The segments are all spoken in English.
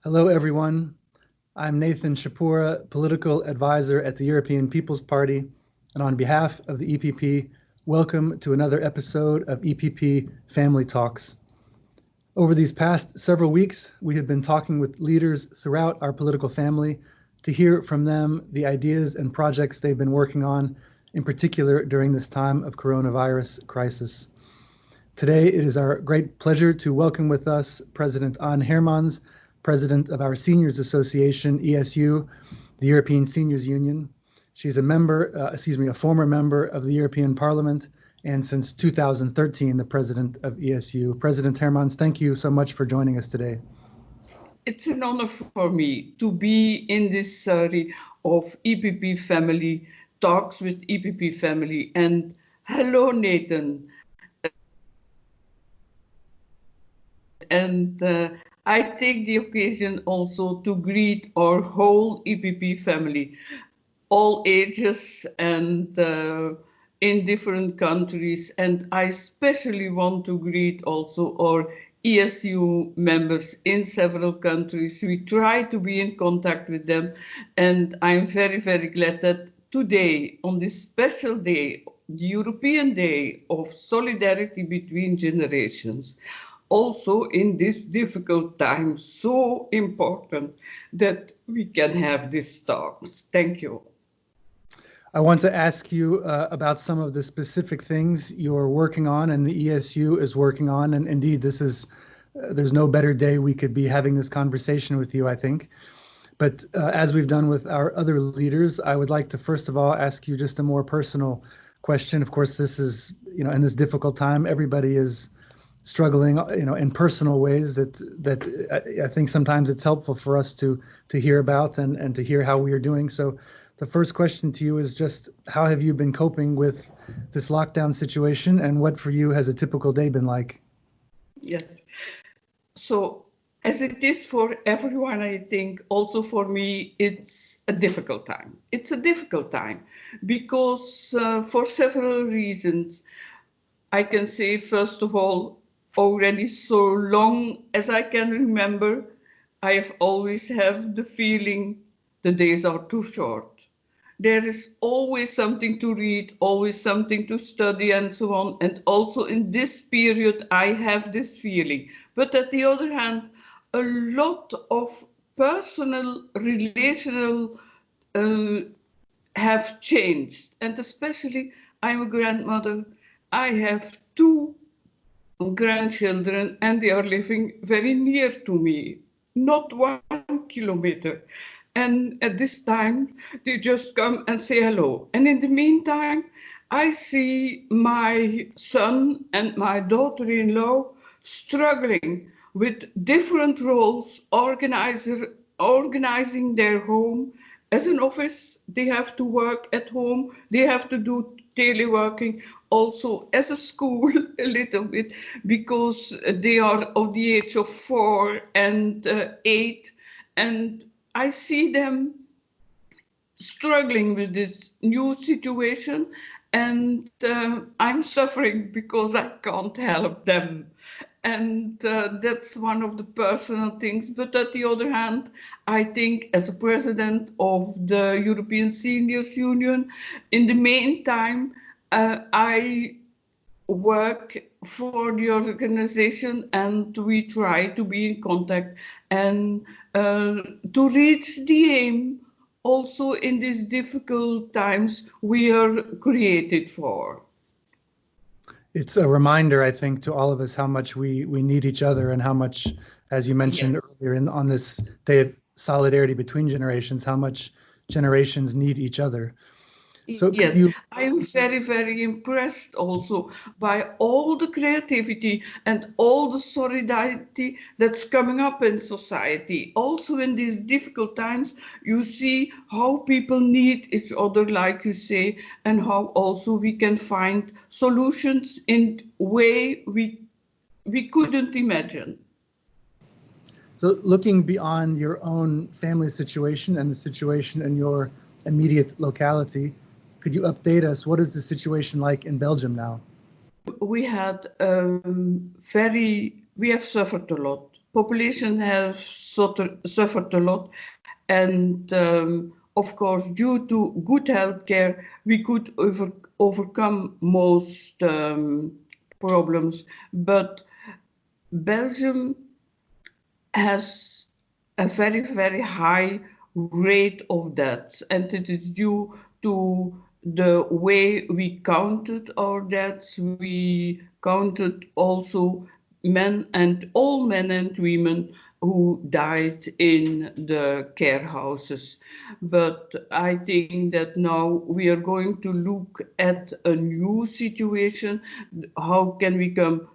Hello, everyone. I'm Nathan Shapura, political advisor at the European People's Party, and on behalf of the EPP, welcome to another episode of EPP Family Talks. Over these past several weeks, we have been talking with leaders throughout our political family to hear from them the ideas and projects they've been working on, in particular during this time of coronavirus crisis. Today, it is our great pleasure to welcome with us President An Hermans, President of our Seniors Association, ESU, the European Seniors Union. She's a former member of the European Parliament, and since 2013, the President of ESU. President Hermans, thank you so much for joining us today. It's an honor for me to be in this series of EPP Family Talks with EPP Family. And hello, Nathan. And I take the occasion also to greet our whole EPP family, all ages and in different countries. And I especially want to greet also our ESU members in several countries. We try to be in contact with them. And I'm very, very glad that today, on this special day, the European Day of Solidarity Between Generations, also in this difficult time, so important that we can have these talks. Thank you. I want to ask you about some of the specific things you're working on and the ESU is working on. And indeed, there's no better day we could be having this conversation with you, I think. But as we've done with our other leaders, I would like to first of all ask you just a more personal question. Of course, this is, in this difficult time, everybody is struggling, in personal ways that I think sometimes it's helpful for us to hear about and to hear how we are doing. So the first question to you is just how have you been coping with this lockdown situation, and what for you has a typical day been like? Yes. So as it is for everyone, I think also for me, it's a difficult time. It's a difficult time because for several reasons. I can say, first of all, already so long as I can remember, I have always have the feeling the days are too short. There is always something to read, always something to study and so on. And also in this period, I have this feeling. But at the other hand, a lot of personal, relational have changed. And especially, I'm a grandmother. I have two grandchildren and they are living very near to me, not 1 kilometer. And at this time, they just come and say hello. And in the meantime, I see my son and my daughter-in-law struggling with different roles, organizing their home. As an office, they have to work at home, they have to do teleworking, also as a school a little bit, because they are of the age of 4 and 8. And I see them struggling with this new situation, and I'm suffering because I can't help them. And that's one of the personal things. But at the other hand, I think as a president of the European Seniors Union, in the meantime, I work for the organization and we try to be in contact and to reach the aim also in these difficult times we are created for. It's a reminder, I think, to all of us how much we need each other and how much, as you mentioned earlier on this day of solidarity between generations, how much generations need each other. So yes, I'm very, very impressed also by all the creativity and all the solidarity that's coming up in society. Also in these difficult times, you see how people need each other, like you say, and how also we can find solutions in way we couldn't imagine. So looking beyond your own family situation and the situation in your immediate locality, could you update us? What is the situation like in Belgium now? We had we have suffered a lot population has suffered a lot, and of course, due to good healthcare, we could overcome most problems. But Belgium has a very, very high rate of deaths, and it is due to the way we counted our deaths. We counted also men, and all men and women who died in the care houses. But I think that now we are going to look at a new situation. How can we come?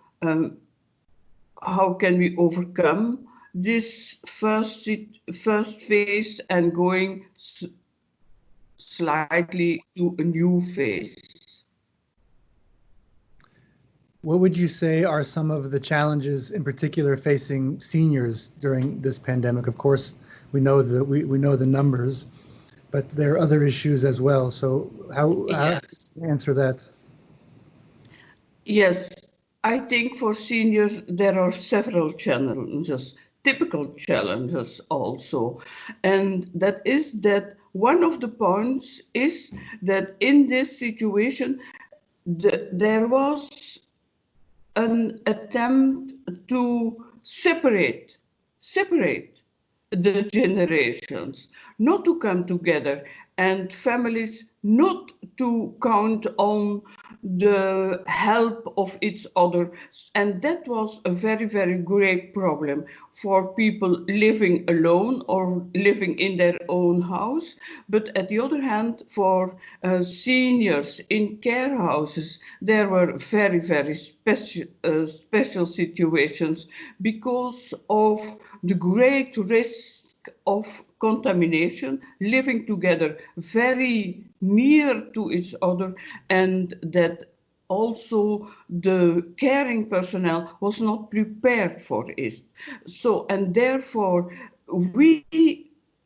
How can we overcome this first phase and going slightly to a new phase? What would you say are some of the challenges in particular facing seniors during this pandemic? Of course, we know the numbers, but there are other issues as well. So how answer that? Yes, I think for seniors there are several challenges, typical challenges also. And that is that one of the points is that in this situation, there was an attempt to separate the generations, not to come together, and families not to count on the help of each other. And that was a very, very great problem for people living alone or living in their own house. But at the other hand, for seniors in care houses, there were very, very special situations because of the great risk of contamination, living together very near to each other, and that also the caring personnel was not prepared for it. So, and therefore, we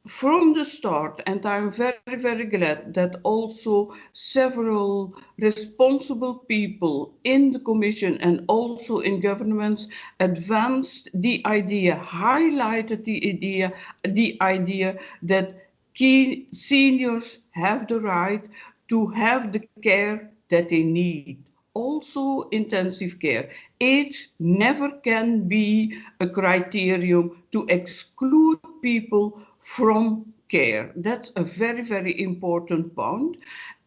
from the start, and I'm very, very glad that also several responsible people in the Commission and also in governments advanced the idea, highlighted the idea that key seniors have the right to have the care that they need. Also intensive care. Age never can be a criterion to exclude people from care. That's a very, very important point.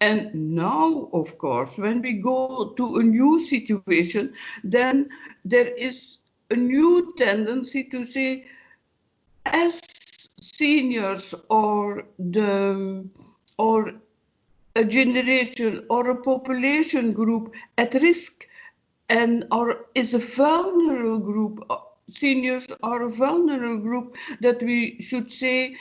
And now, of course, when we go to a new situation, then there is a new tendency to say, as seniors or a generation or a population group at risk and or is a vulnerable group, seniors are a vulnerable group, that we should say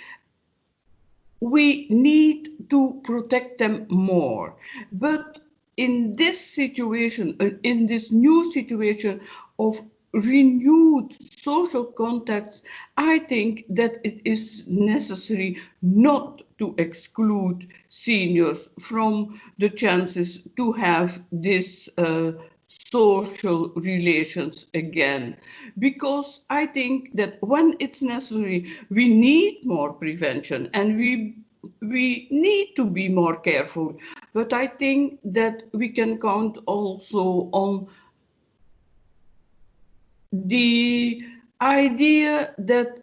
we need to protect them more. But in this situation, in this new situation of renewed social contacts, I think that it is necessary not to exclude seniors from the chances to have this social relations again, because I think that when it's necessary, we need more prevention and we need to be more careful. But I think that we can count also on the idea that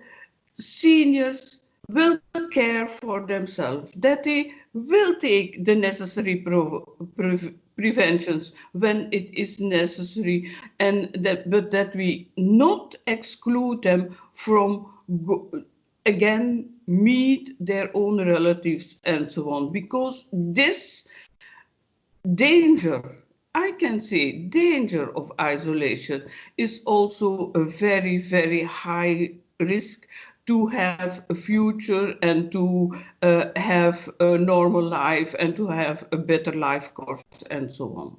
seniors will care for themselves, that they will take the necessary preventions when it is necessary, and but that we not exclude them from again meet their own relatives and so on, because this danger, I can say danger of isolation is also a very, very high risk to have a future and to have a normal life and to have a better life course and so on.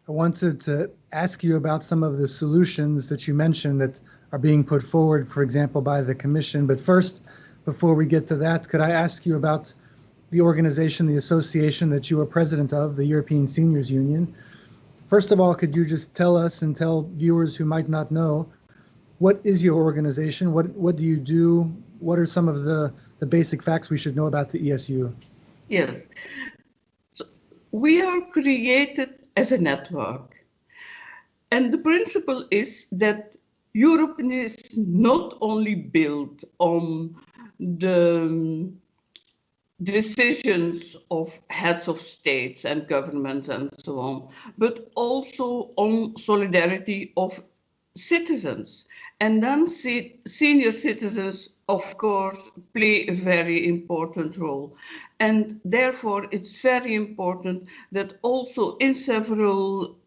I wanted to ask you about some of the solutions that you mentioned that are being put forward, for example, by the Commission. But first, before we get to that, could I ask you about the organization, the association that you are president of, the European Seniors Union? First of all, could you just tell us and tell viewers who might not know, What is your organization? What do you do? What are some of the basic facts we should know about the ESU? Yes. So we are created as a network. And the principle is that Europe is not only built on the decisions of heads of states and governments and so on, but also on solidarity of citizens. And then senior citizens, of course, play a very important role. And therefore, it's very important that also in several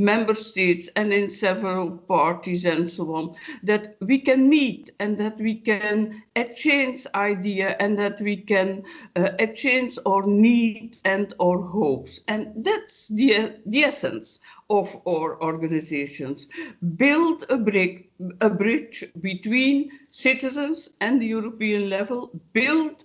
member states and in several parties and so on, that we can meet and that we can exchange idea and that we can exchange our need and our hopes. And that's the essence of our organizations. Build a bridge between citizens and the European level, build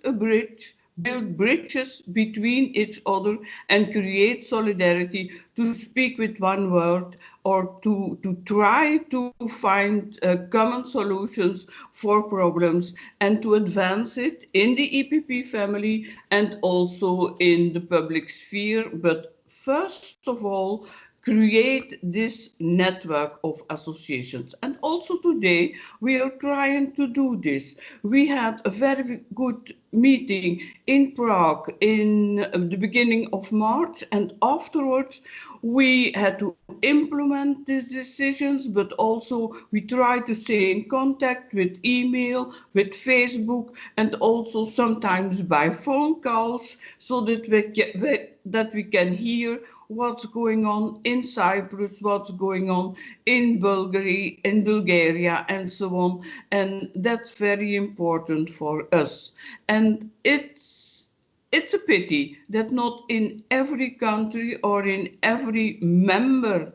bridges between each other and create solidarity, to speak with one word or to try to find common solutions for problems and to advance it in the EPP family and also in the public sphere. But first of all, create this network of associations. And also today, we are trying to do this. We had a very good meeting in Prague in the beginning of March, and afterwards we had to implement these decisions, but also we try to stay in contact with email, with Facebook, and also sometimes by phone calls, so that we can hear what's going on in Cyprus, what's going on in Bulgaria, and so on. And that's very important for us. And it's a pity that not in every country or in every member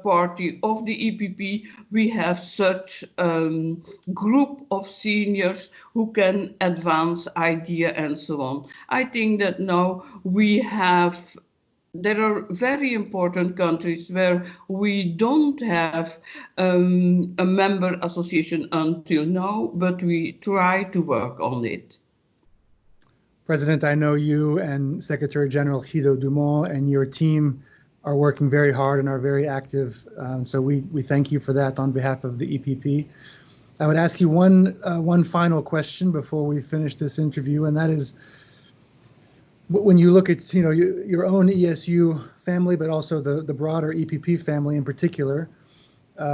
party of the EPP we have such group of seniors who can advance idea and so on. I think that now there are very important countries where we don't have a member association until now, but we try to work on it. President, I know you and Secretary General Guido Dumont and your team are working very hard and are very active. So we thank you for that on behalf of the EPP. I would ask you one final question before we finish this interview, and that is, when you look at your own ESU family, but also the broader EPP family in particular,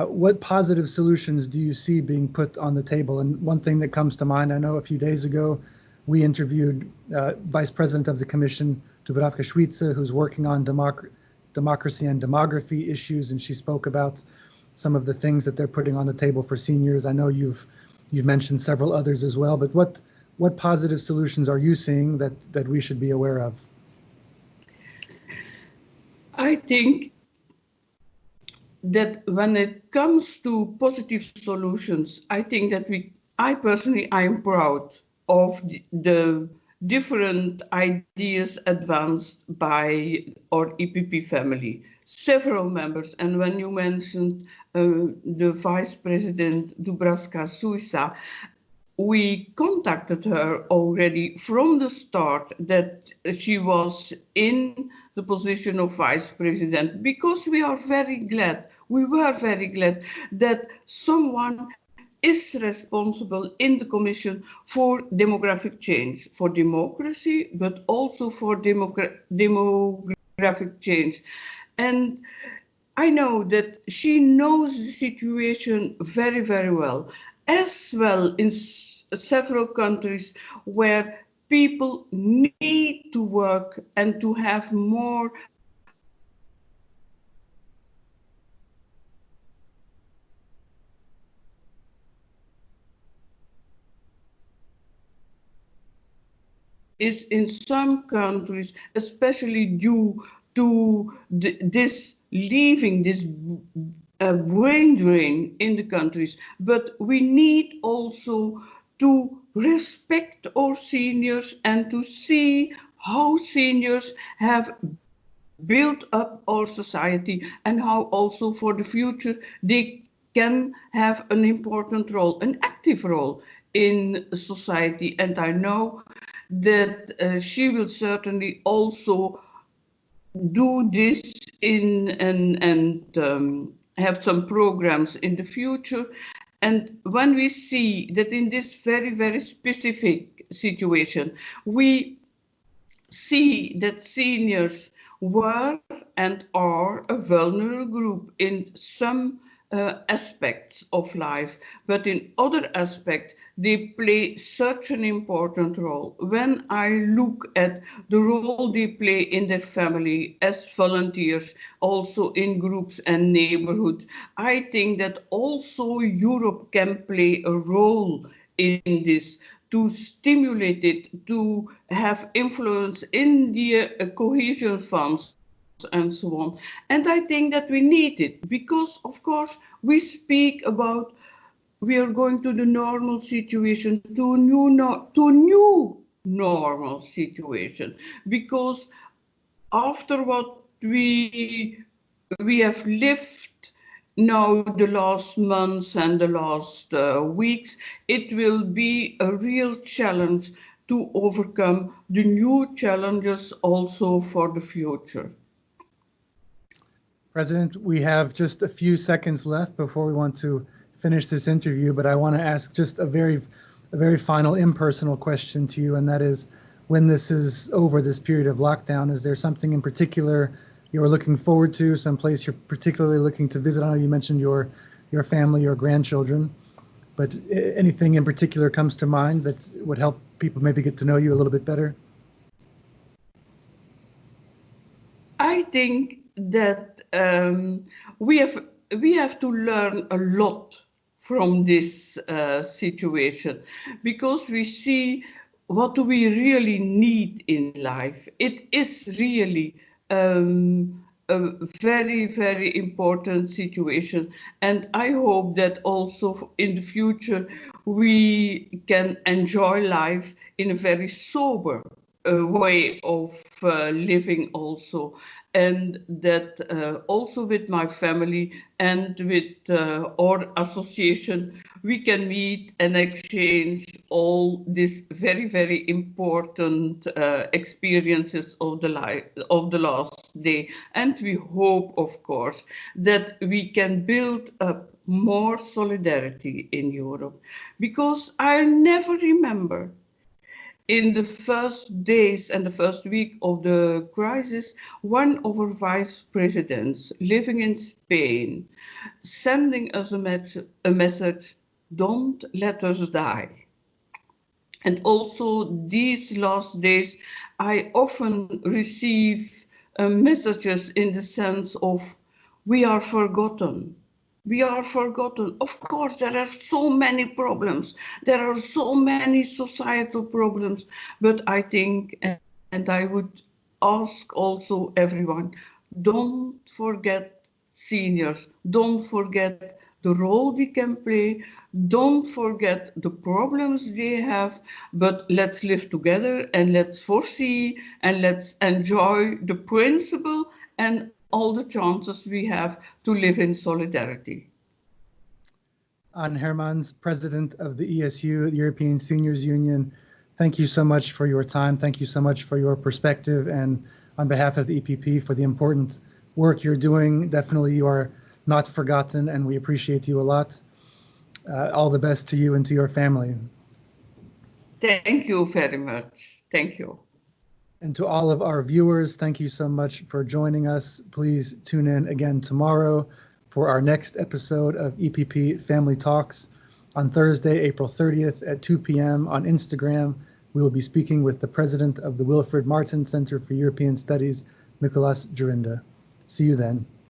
what positive solutions do you see being put on the table? And one thing that comes to mind, I know a few days ago we interviewed Vice President of the Commission, Dubravka Šuica, who's working on democracy and demography issues, and she spoke about some of the things that they're putting on the table for seniors. I know you've mentioned several others as well, but what positive solutions are you seeing that we should be aware of? I think that when it comes to positive solutions, I think that I personally am proud of the different ideas advanced by our EPP family, several members. And when you mentioned the Vice President Dubravka Šuica, we contacted her already from the start that she was in the position of Vice President, because we were very glad that someone is responsible in the Commission for demographic change, for democracy, but also for demographic change. And I know that she knows the situation very, very well, as well in several countries where people need to work and to have more is in some countries, especially due to this leaving, this brain drain in the countries. But we need also to respect our seniors and to see how seniors have built up our society and how also for the future they can have an important role, an active role in society. And I know that she will certainly also do this and have some programs in the future. And when we see that in this very, very specific situation, we see that seniors were and are a vulnerable group in some aspects of life, but in other aspects, they play such an important role. When I look at the role they play in their family as volunteers, also in groups and neighborhoods, I think that also Europe can play a role in this, to stimulate it, to have influence in the cohesion funds and so on. And I think that we need it because, of course, we speak about we are going to the normal situation, to new normal situation, because after what we have lived now the last months and the last weeks, it will be a real challenge to overcome the new challenges also for the future. President, we have just a few seconds left before we want to finish this interview, but I want to ask just a very final impersonal question to you, and that is, when this is over, this period of lockdown, is there something in particular you're looking forward to, some place you're particularly looking to visit? I know you mentioned your family, your grandchildren, but anything in particular comes to mind that would help people maybe get to know you a little bit better? I think that we have to learn a lot from this situation, because we see what do we really need in life. It is really a very, very important situation. And I hope that also in the future we can enjoy life in a very sober way of living also. And that also with my family and with our association, we can meet and exchange all these very, very important experiences of the last day. And we hope, of course, that we can build up more solidarity in Europe, because I never remember in the first days and the first week of the crisis, one of our vice presidents living in Spain sending us a message, don't let us die. And also these last days, I often receive messages in the sense of, we are forgotten. We are forgotten. Of course, there are so many problems. There are so many societal problems. But I think, and I would ask also everyone, don't forget seniors. Don't forget the role they can play. Don't forget the problems they have. But let's live together and let's foresee and let's enjoy the principle and all the chances we have to live in solidarity. An Hermans, President of the ESU, the European Seniors Union, thank you so much for your time. Thank you so much for your perspective, and on behalf of the EPP for the important work you're doing. Definitely you are not forgotten, and we appreciate you a lot. All the best to you and to your family. Thank you very much. Thank you. And to all of our viewers, thank you so much for joining us. Please tune in again tomorrow for our next episode of EPP Family Talks on Thursday, April 30th at 2 p.m. on Instagram. We will be speaking with the president of the Wilfred Martin Center for European Studies, Nicolas Jurinda. See you then.